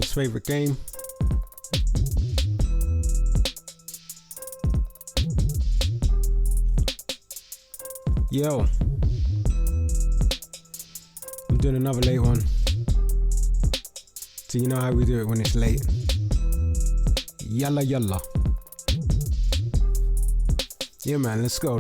everyone's favorite game. Yo, I'm doing another late one. So you know how we do it when it's late. Yalla yalla. Yeah man, let's go.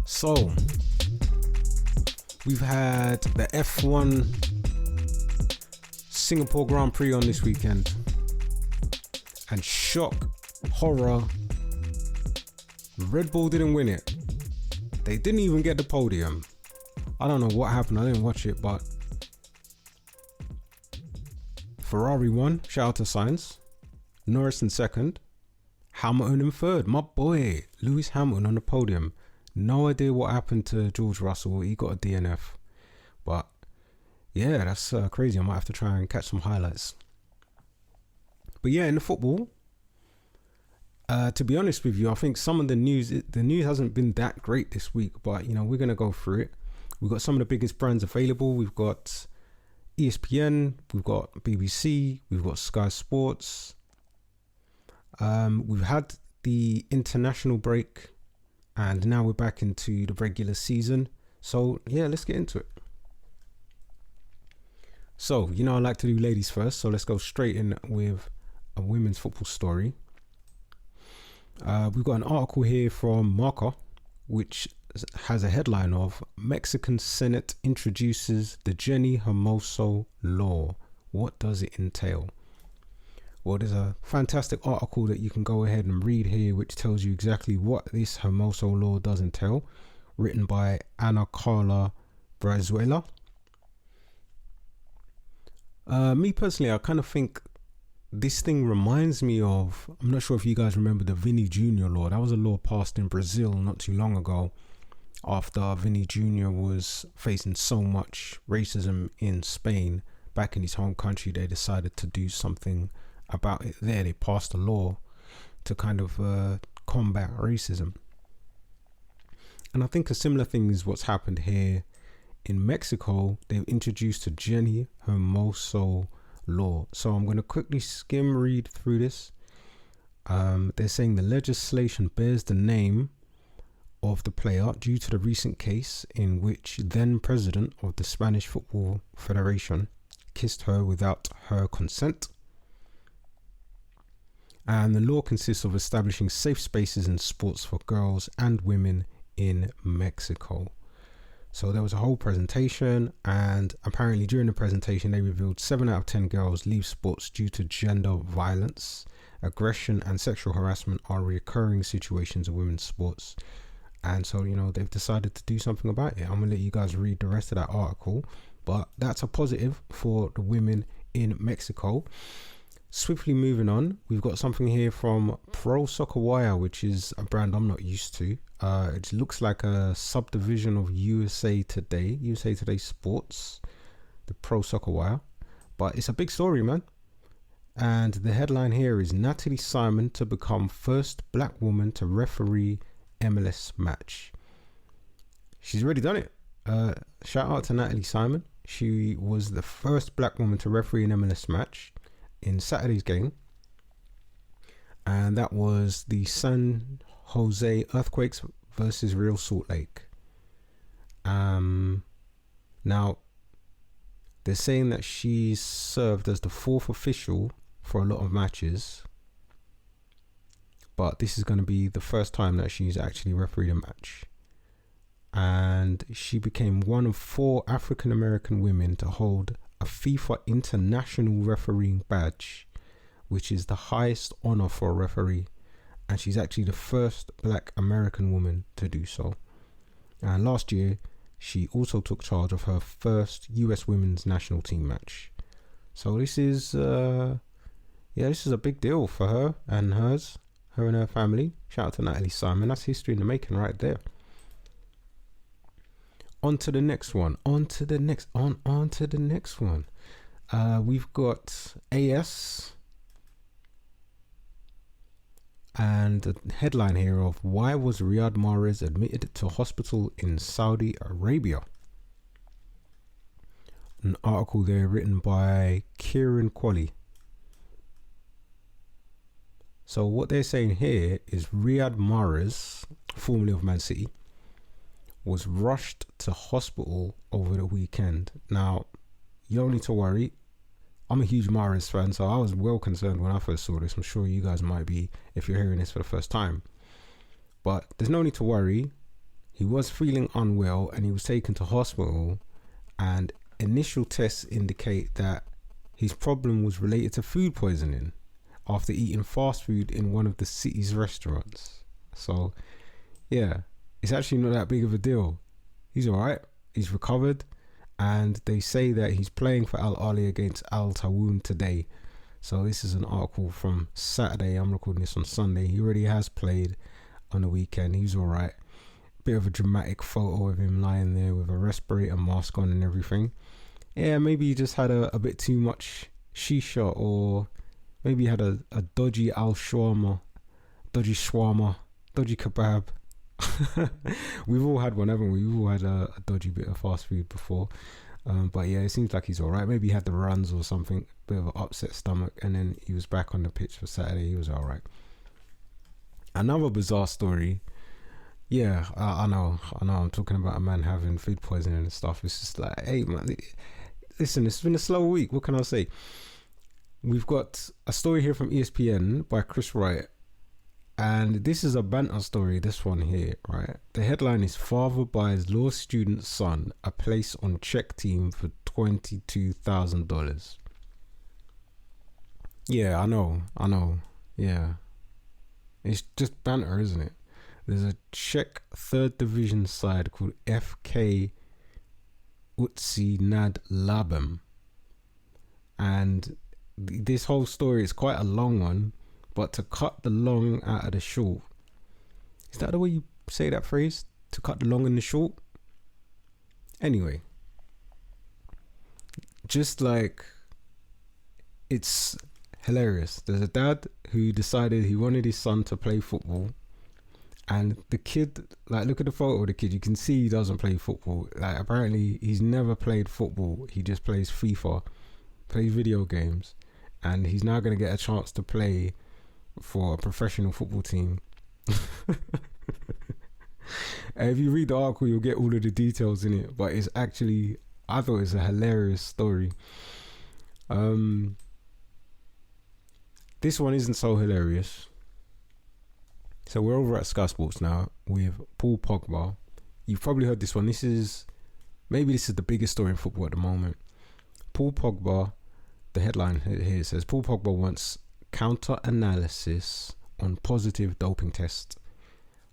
So, we've had the F1 Singapore Grand Prix on this weekend. And shock, horror, Red Bull didn't win it. They didn't even get the podium. I don't know what happened, I didn't watch it, but Ferrari won, shout out to Sainz. Norris in second. Hamilton in third. My boy, Lewis Hamilton on the podium. No idea what happened to George Russell. He got a DNF. But yeah, that's crazy. I might have to try and catch some highlights. But yeah, in the football, to be honest with you, I think some of the news hasn't been that great this week. But, you know, we're going to go through it. We've got some of the biggest brands available. We've got ESPN, we've got BBC, we've got Sky Sports. We've had the international break and now we're back into the regular season. So yeah, let's get into it. So, you know, I like to do ladies first. So let's go straight in with a women's football story. We've got an article here from Marca, which has a headline of Mexican Senate introduces the Jenny Hermoso law. What does it entail? Well, there's a fantastic article that you can go ahead and read here, which tells you exactly what this Hermoso law does entail, written by Ana Carla Brazuela. Me personally, I kind of think this thing reminds me of, I'm not sure if you guys remember the Vini Jr. law. That was a law passed in Brazil not too long ago, after Vini Jr. was facing so much racism in Spain. Back in his home country, they decided to do something about it there. They passed a law to kind of combat racism. And I think a similar thing is what's happened here in Mexico. They've introduced a Jenny Hermoso law. So I'm going to quickly skim read through this. They're saying the legislation bears the name of the player due to the recent case in which then president of the Spanish Football Federation kissed her without her consent. And the law consists of establishing safe spaces in sports for girls and women in Mexico. So there was a whole presentation, and apparently during the presentation they revealed 7 out of 10 girls leave sports due to gender violence. Aggression and sexual harassment are recurring situations in women's sports. And so, you know, they've decided to do something about it. I'm going to let you guys read the rest of that article. But that's a positive for the women in Mexico. Swiftly moving on, we've got something here from Pro Soccer Wire, which is a brand I'm not used to. It looks like a subdivision of USA Today Sports, the Pro Soccer Wire. But it's a big story, man. And the headline here is Natalie Simon to become first black woman to referee MLS match. She's already done it. Shout out to Natalie Simon. She was the first black woman to referee an MLS match in Saturday's game, and that was the San Jose Earthquakes versus Real Salt Lake. Now they're saying that she's served as the 4th official for a lot of matches, but this is going to be the first time that she's actually refereed a match. And she became one of 4 African American women to hold a FIFA International Refereeing Badge, which is the highest honor for a referee. And she's actually the first black American woman to do so. And last year, she also took charge of her first US women's national team match. So this is, this is a big deal for her and hers, her and her family. Shout out to Natalie Simon. That's history in the making right there. On to the next one. On to the next one. We've got AS. And the headline here of why was Riyad Mahrez admitted to hospital in Saudi Arabia? an article there written by Kieran Qualley. So what they're saying here is Riyad Mahrez, formerly of Man City, was rushed to hospital over the weekend. Now, you don't need to worry. I'm a huge Mahrez fan, so I was well concerned when I first saw this. I'm sure you guys might be if you're hearing this for the first time. But there's no need to worry. He was feeling unwell and he was taken to hospital, and initial tests indicate that his problem was related to food poisoning after eating fast food in one of the city's restaurants. So, yeah, it's actually not that big of a deal. He's alright. He's recovered. And they say that he's playing for Al Ahly against Al Tawoun today. So this is an article from Saturday. I'm recording this on Sunday. He already has played on the weekend. He's alright. Bit of a dramatic photo of him lying there with a respirator mask on and everything. Yeah, maybe he just had a bit too much shisha, or maybe he had a dodgy shawarma, dodgy kebab. We've all had one, haven't we? We've all had a dodgy bit of fast food before. But yeah, it seems like he's alright. Maybe he had the runs or something, bit of an upset stomach, and then he was back on the pitch for Saturday. He was alright. Another bizarre story. Yeah, I know. I'm talking about a man having food poisoning and stuff. It's just like, hey man, listen, it's been a slow week. What can I say? We've got a story here from ESPN by Chris Wright. And this is a banter story, this one here, right? The headline is "Father buys law student son a place on Czech team for $22,000. Yeah, I know. Yeah. It's just banter, isn't it? There's a Czech third division side called FK Utsi Nad Labem. And this whole story is quite a long one. But to cut the long out of the short, is that the way you say that phrase? To cut the long and the short? Anyway, just like, it's hilarious. There's a dad who decided he wanted his son to play football, and the kid, like, look at the photo of the kid, you can see he doesn't play football. Like, apparently he's never played football. He just plays FIFA, plays video games, and he's now going to get a chance to play for a professional football team. And if you read the article, you'll get all of the details in it, but it's actually, I thought it's a hilarious story. This one isn't so hilarious. So we're over at Sky Sports now with Paul Pogba. You've probably heard this one. This is the biggest story in football at the moment. Paul Pogba, the headline here says, Paul Pogba wants counter-analysis on positive doping test.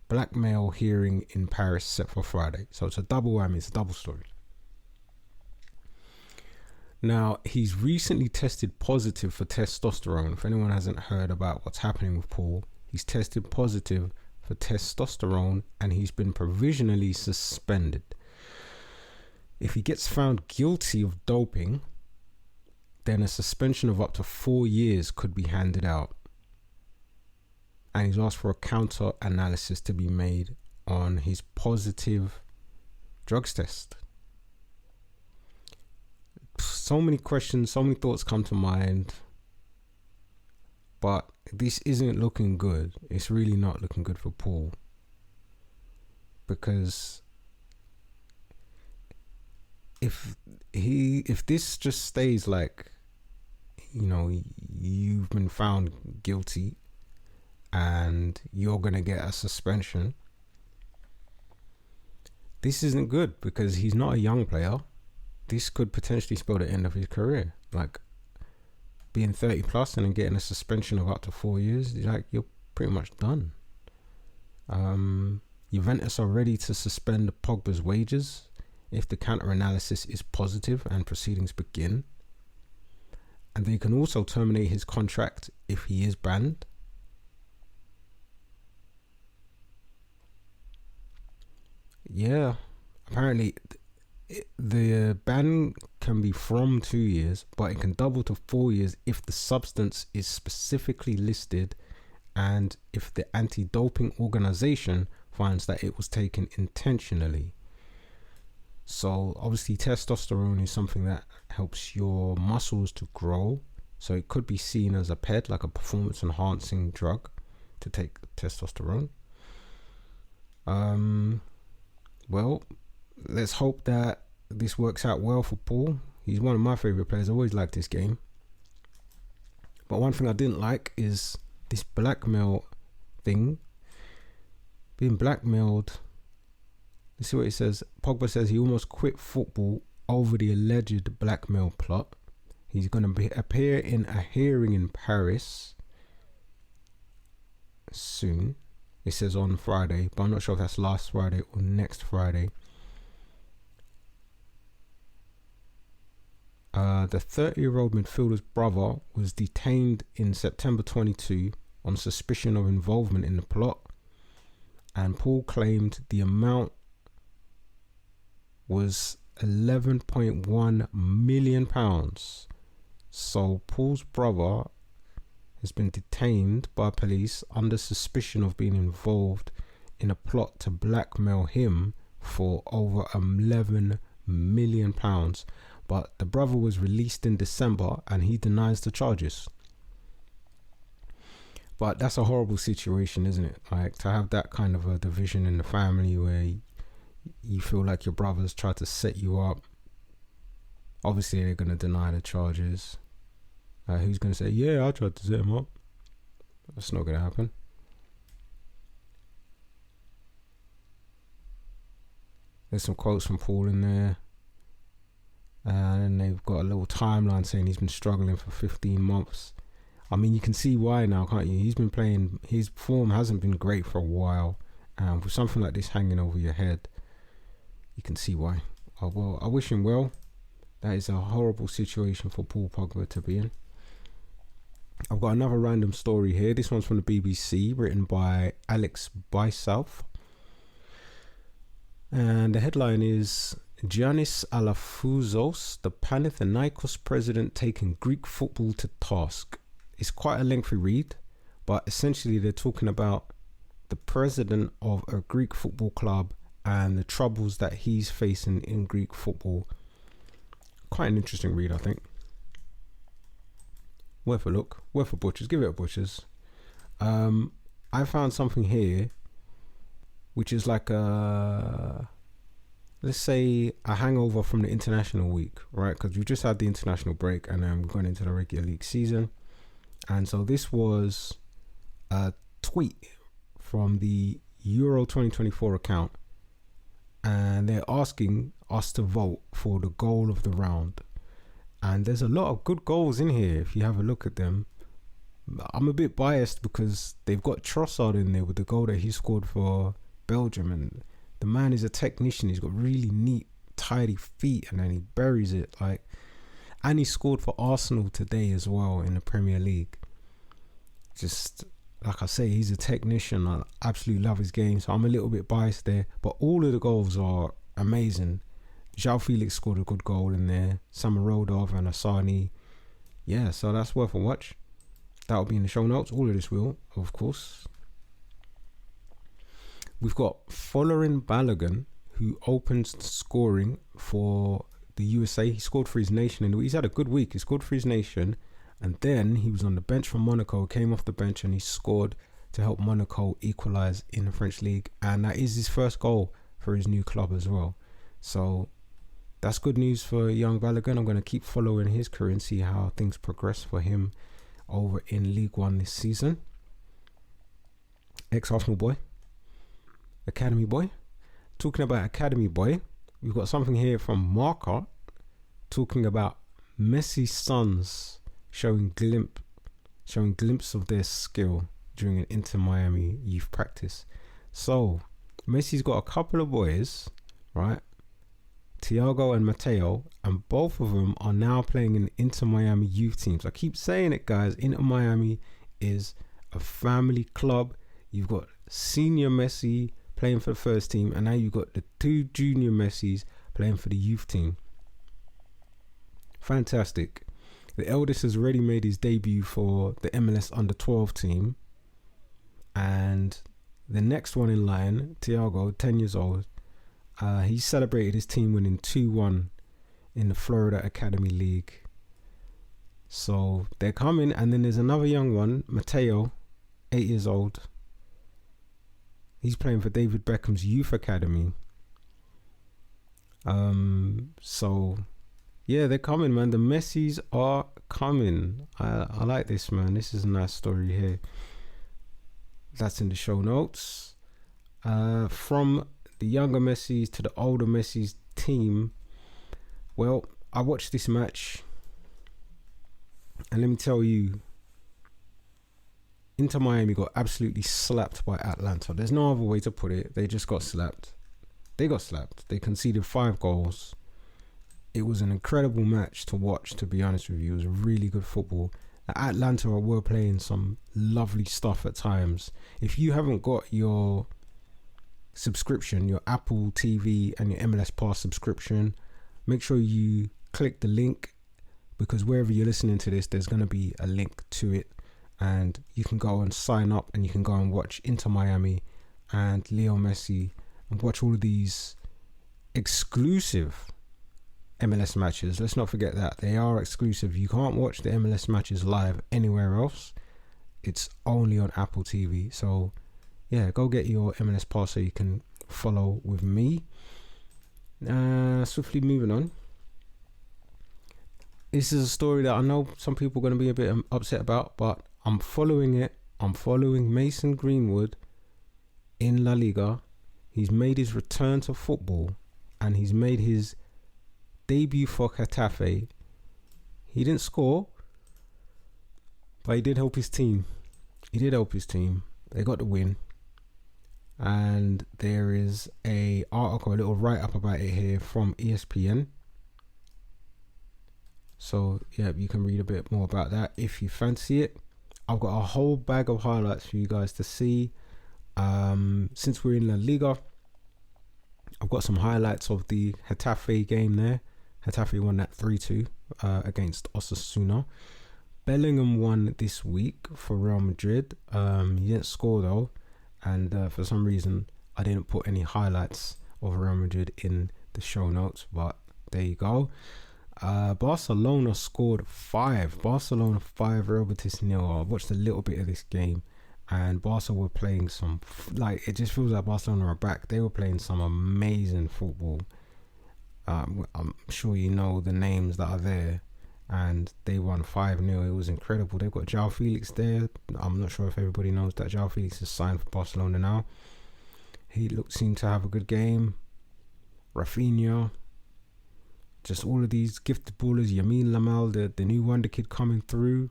Blackmail hearing in Paris set for Friday. So it's a double whammy, it's a double story. Now, he's recently tested positive for testosterone. If anyone hasn't heard about what's happening with Paul, he's tested positive for testosterone and he's been provisionally suspended. If he gets found guilty of doping, then a suspension of up to 4 years could be handed out. And he's asked for a counter analysis to be made on his positive drugs test. So many questions, so many thoughts come to mind. But this isn't looking good. It's really not looking good for Paul. Because if this just stays like, you know, you've been found guilty and you're going to get a suspension, this isn't good because he's not a young player. This could potentially spell the end of his career. Like, being 30 plus and then getting a suspension of up to 4 years, like, you're pretty much done. Juventus are ready to suspend Pogba's wages if the counter-analysis is positive and proceedings begin. And they can also terminate his contract if he is banned. Yeah, apparently the ban can be from 2 years, but it can double to 4 years if the substance is specifically listed and if the anti-doping organization finds that it was taken intentionally. So obviously testosterone is something that helps your muscles to grow. So it could be seen as a PED, like a performance enhancing drug, to take testosterone. Well, let's hope that this works out well for Paul. He's one of my favorite players. I always liked this game. But one thing I didn't like is this blackmail thing. Being blackmailed. Let's see what it says. Pogba says he almost quit football over the alleged blackmail plot. He's going to appear in a hearing in Paris soon. It says on Friday, but I'm not sure if that's last Friday or next Friday. The 30-year-old midfielder's brother was detained in September 22 on suspicion of involvement in the plot, and Paul claimed the amount was £11.1 million. So Paul's brother has been detained by police under suspicion of being involved in a plot to blackmail him for over £11 million. But the brother was released in December and he denies the charges. But that's a horrible situation, isn't it? Like, to have that kind of a division in the family where you feel like your brothers tried to set you up. Obviously they're going to deny the charges. Who's going to say, yeah, I tried to set him up? That's not going to happen. There's some quotes from Paul in there. And then they've got a little timeline saying he's been struggling for 15 months. I mean, you can see why now, can't you? He's been playing, his form hasn't been great for a while. And with something like this hanging over your head, you can see why. Well, I wish him well. That is a horrible situation for Paul Pogba to be in. I've got another random story here. This one's from the BBC, written by Alex Bysouth. And the headline is Giannis Alafouzos, the Panathinaikos president, taking Greek football to task. It's quite a lengthy read, but essentially they're talking about the president of a Greek football club and the troubles that he's facing in Greek football. Quite an interesting read, I think. Worth a look, worth a butchers, give it a butchers. I found something here which is like a, let's say, a hangover from the international week, right? Because we've just had the international break and then we're going into the regular league season. And so this was a tweet from the Euro 2024 account, and they're asking us to vote for the goal of the round. And there's a lot of good goals in here if you have a look at them. I'm a bit biased because they've got Trossard in there with the goal that he scored for Belgium, and the man is a technician. He's got really neat, tidy feet, and then he buries it. And he scored for Arsenal today as well in the Premier League. Just like I say, he's a technician. I absolutely love his game, so I'm a little bit biased there. But all of the goals are amazing. João Felix scored a good goal in there. Samarodov and Asani. Yeah, so that's worth a watch. That'll be in the show notes. All of this will, of course. We've got Folarin Balogun, who opens scoring for the USA. He scored for his nation, and he's had a good week. He scored for his nation, and then he was on the bench for Monaco, came off the bench, and he scored to help Monaco equalise in the French league. And that is his first goal for his new club as well. So that's good news for young Balogun. I'm going to keep following his career and see how things progress for him over in League One this season. Ex-Arsenal boy. Academy boy. Talking about Academy boy, we've got something here from Marca talking about Messi's sons showing glimpse of their skill during an Inter Miami youth practice. So Messi's got a couple of boys, right? Thiago and Matteo, and both of them are now playing in Inter Miami youth teams. I keep saying it, guys. Inter Miami is a family club. You've got senior Messi playing for the first team, and now you've got the two junior Messis playing for the youth team. Fantastic. The eldest has already made his debut for the MLS under-12 team, and the next one in line, Thiago, 10 years old, He celebrated his team winning 2-1 in the Florida Academy League. So they're coming. And then there's another young one, Mateo, 8 years old. He's playing for David Beckham's Youth Academy. So yeah, they're coming, man. The Messis are coming. I like this, man. This is a nice story here. That's in the show notes. From the younger Messis to the older Messis team. Well, I watched this match, and let me tell you, Inter Miami got absolutely slapped by Atlanta. There's no other way to put it. They just got slapped. They got slapped. They conceded 5 goals. It was an incredible match to watch, to be honest with you. It was really good football. Atlanta were playing some lovely stuff at times. If you haven't got your subscription, your Apple TV and your MLS Pass subscription, make sure you click the link, because wherever you're listening to this, there's going to be a link to it, and you can go and sign up, and you can go and watch Inter Miami and Leo Messi and watch all of these exclusive MLS matches. Let's not forget that they are exclusive. You can't watch the MLS matches live anywhere else. It's only on Apple TV. So yeah, go get your MLS Pass so you can follow with me. Swiftly moving on. This is a story that I know some people are going to be a bit upset about, but I'm following it. I'm following Mason Greenwood in La Liga. He's made his return to football, and he's made his debut for Getafe. He didn't score, but he did help his team. They got the win. And there is a article, a little write-up about it here from ESPN. So yeah, you can read a bit more about that if you fancy it. I've got a whole bag of highlights for you guys to see. Since we're in La Liga, I've got some highlights of the Getafe game there. Getafe won that 3-2 against Osasuna. Bellingham won this week for Real Madrid. He didn't score though, and for some reason I didn't put any highlights of Real Madrid in the show notes, but there you go. Barcelona scored 5. Barcelona 5, Real Betis 0. I watched a little bit of this game, and Barca were playing some, it just feels like Barcelona are back. They were playing some amazing football. I'm sure you know the names that are there, and they won 5-0. It was incredible. They've got João Felix there. I'm not sure if everybody knows that João Felix is signed for Barcelona now. He seemed to have a good game. Rafinha, just all of these gifted ballers. Yamin Lamal, the new wonder kid coming through.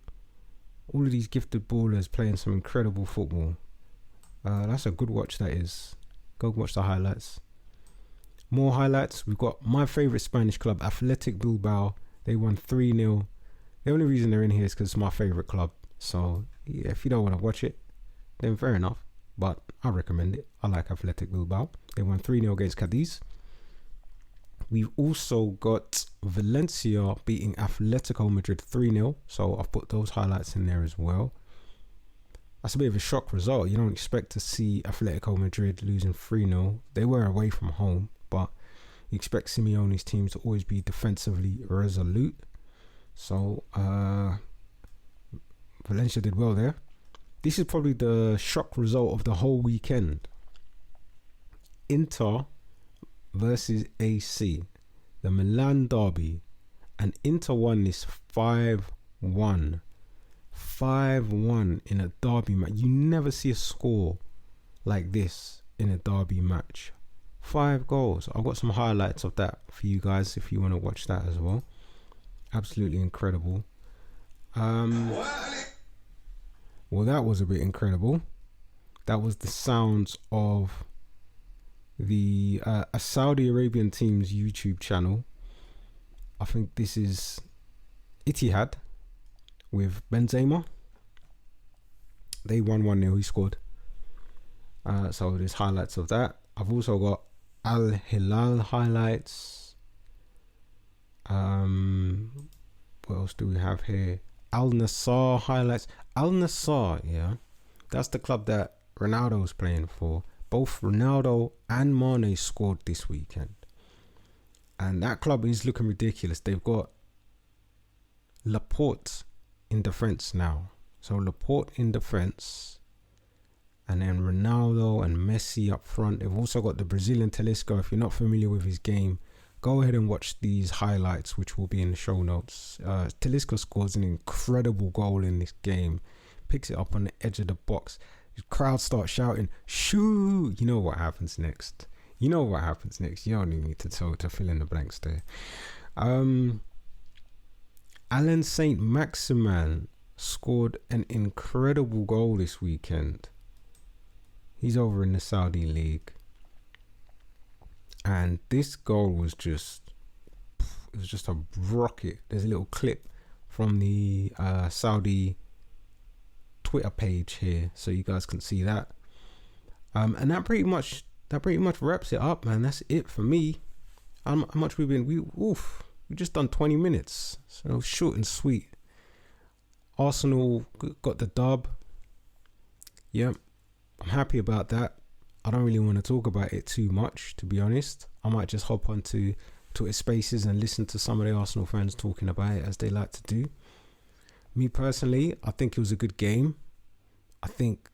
All of these gifted ballers playing some incredible football. That's a good watch, that is. Go watch the highlights. More highlights. We've got my favourite Spanish club, Athletic Bilbao. They won 3-0. The only reason they're in here is because it's my favourite club. So yeah, if you don't want to watch it, then fair enough. But I recommend it. I like Athletic Bilbao. They won 3-0 against Cadiz. We've also got Valencia beating Atletico Madrid 3-0. So I've put those highlights in there as well. That's a bit of a shock result. You don't expect to see Atletico Madrid losing 3-0. They were away from home, but you expect Simeone's teams to always be defensively resolute. So Valencia did well there. This is probably the shock result of the whole weekend. Inter versus AC, the Milan derby, and Inter won this 5-1. 5-1 in a derby match. You never see a score like this in a derby match. 5 goals. I've got some highlights of that for you guys if you want to watch that as well. Absolutely incredible. Well, that was a bit incredible. That was the sounds of the a Saudi Arabian team's YouTube channel. I think this is Ittihad with Benzema. They won 1-0. He scored. So there's highlights of that. I've also got Al Hilal highlights. What else do we have here? Al Nassr highlights. Al Nassr, yeah, that's the club that Ronaldo was playing for both Ronaldo and Mane scored this weekend. And that club is looking ridiculous. They've got Laporte in defence now. So Laporte in defence. And then Ronaldo and Messi up front. They've also got the Brazilian Talisca. If you're not familiar with his game, go ahead and watch these highlights, which will be in the show notes. Talisca scores an incredible goal in this game. Picks it up on the edge of the box. The crowd starts shouting, "Shoo!" You know what happens next. You don't need me to fill in the blanks there. Alan Saint-Maximin scored an incredible goal this weekend. He's over in the Saudi League. And this goal was just a rocket. There's a little clip from the Saudi Twitter page here, so you guys can see that. And that pretty much wraps it up, man. That's it for me. How much we've been? We just done 20 minutes, so short and sweet. Arsenal got the dub. Yep, I'm happy about that. I don't really want to talk about it too much, to be honest. I might just hop onto Twitter Spaces and listen to some of the Arsenal fans talking about it, as they like to do. Me personally, I think it was a good game. I think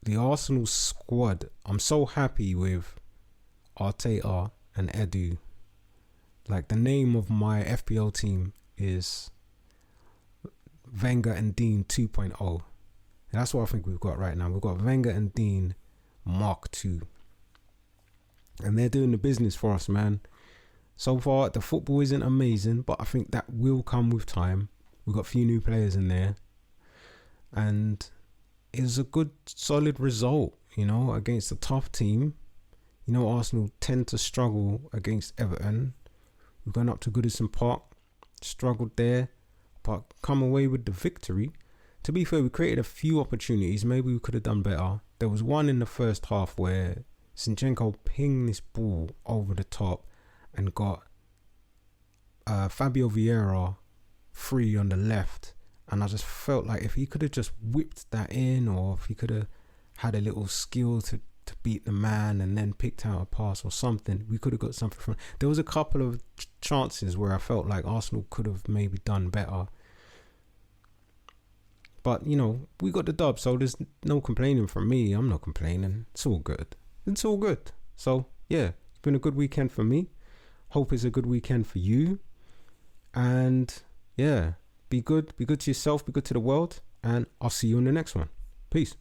the Arsenal squad, I'm so happy with Arteta and Edu. Like, the name of my FPL team is Wenger and Dean 2.0. That's what I think we've got right now. We've got Wenger and Dean Mark 2. And they're doing the business for us, man. So far, the football isn't amazing, but I think that will come with time. We've got a few new players in there. And it was a good, solid result, against a tough team. Arsenal tend to struggle against Everton. We've gone up to Goodison Park, struggled there, but come away with the victory. To be fair, we created a few opportunities. Maybe we could have done better. There was one in the first half where Zinchenko pinged this ball over the top and got Fabio Vieira free on the left. And I just felt like if he could have just whipped that in, or if he could have had a little skill to beat the man and then picked out a pass or something, we could have got something from. There was a couple of chances where I felt like Arsenal could have maybe done better. But, we got the dub, so there's no complaining from me. I'm not complaining. It's all good. So, yeah, it's been a good weekend for me. Hope it's a good weekend for you. And, yeah, be good to yourself, be good to the world. And I'll see you in the next one. Peace.